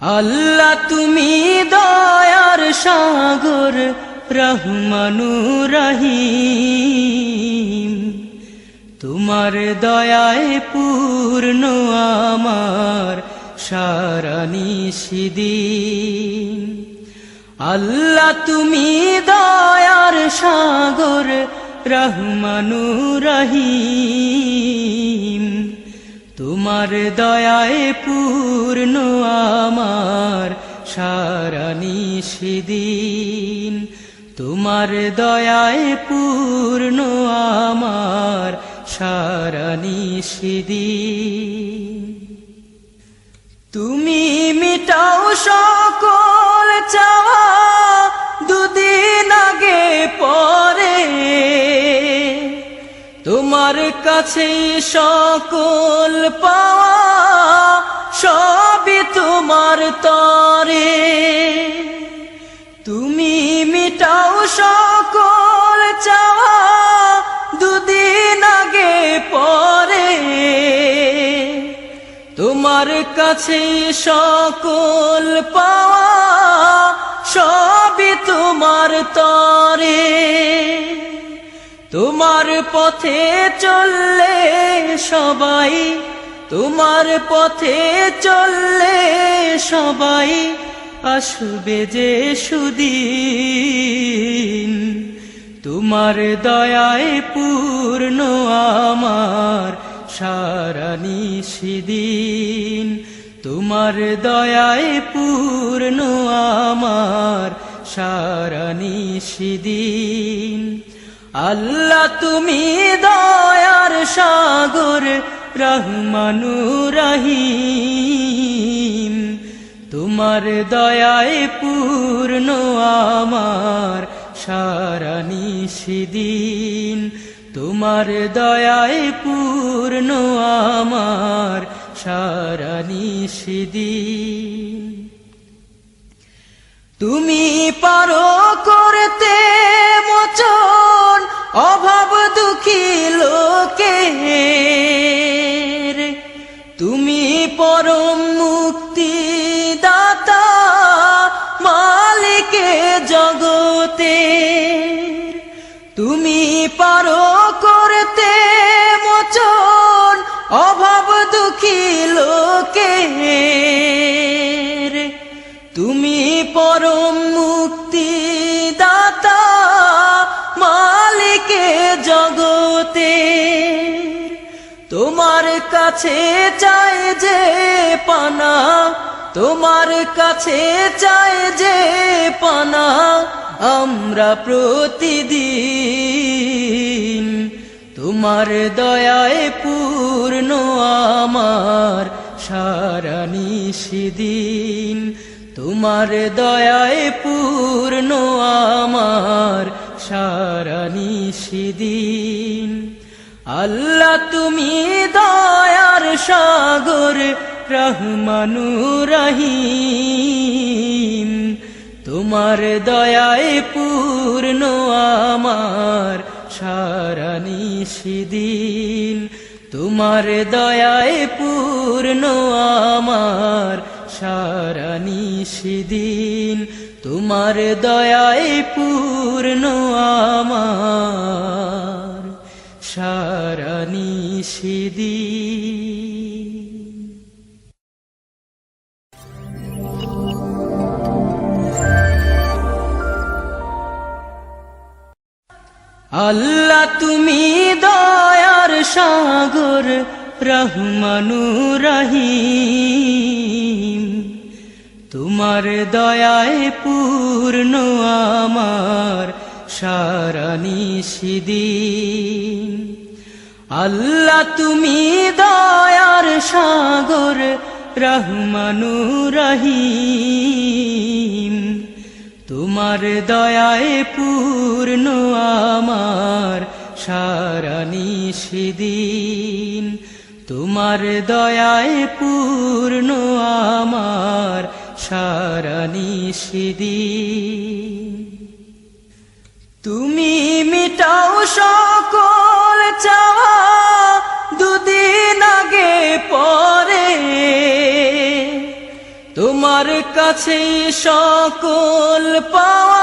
আল্লাহ তুমি দয়ার সাগর রহমানুর রহিম, তোমার দয়ায় পূর্ণ আমার সারা নিশিদিন। আল্লাহ তুমি দয়ার সাগর রহমানুর রহিম, তোমার দয়ায় পূর্ণ আমার সারা নিশিদিন। তোমার দয়ায় পূর্ণ আমার সারা নিশিদিন। তুমি মিটাও সকল চাওয়া দুদিন আগে পরে, তোমার কাছে সকল পাওয়া সবই তোমার তরে। তুমি মিটাও সকল চাওয়া দুদিন আগে পরে, তোমার কাছে সকল পাওয়া সবই তোমার তরে। তোমার পথে চললে সবাই, তোমার পথে চললে সবাই আসবে যে সুদিন। তোমার দয়ায় পূর্ণ আমার সারা নিশিদিন। তোমার দয়ায় পূর্ণ আমার সারা নিশিদিন। আল্লাহ তুমি দয়ার সাগর রহমানুর রহিম, তোমার দয়ায় পূর্ণ আমার সারা নিশিদিন। তোমার দয়ায় পূর্ণ আমার সারা নিশিদিন। তুমি পারো করতে মোচন অভাব দুঃখী লোকের, তুমি পরম মুক্তি দাতা মালিকে জগতের। তুমি পারো করতে মোচন অভাব দুঃখী লোকের, তুমি পরম মুক্তি দাতা মালিকে জগতের। তোমার কাছে চাই যে পানা, তোমার কাছে চাই যে পানা আমরা প্রতিদিন। তোমার দয়ায় পূর্ণ আমার সারা নিশিদিন। তোমার দয়ায় পূর্ণ আমার সারা নিশিদিন। আল্লাহ তুমি দয়ার সাগর রহমানুর রহিম, তোমার দয়ায় পূর্ণ আমার সারা নিশিদিন। তোমার দয়ায় পূর্ণ আমার সারা নিশিদিন। তোমার দয়ায় পূর্ণ আমার সারা নিশিদিন। আল্লাহ তুমি দয়ার সাগর রহমানুর রহিম, তোমার দয়ায় পূর্ণ আমার সারা নিশিদিন। আল্লাহ তুমি দয়ার সাগর রহমানুর রহিম, তোমার দয়ায় পূর্ণ আমার সারা নিশিদিন। তোমার দয়ায় পূর্ণ আমার সারা নিশিদিন। তুমি মিটাও সকল চাওয়া দুদিন আগে পরে, তোমার কাছে সকল পাওয়া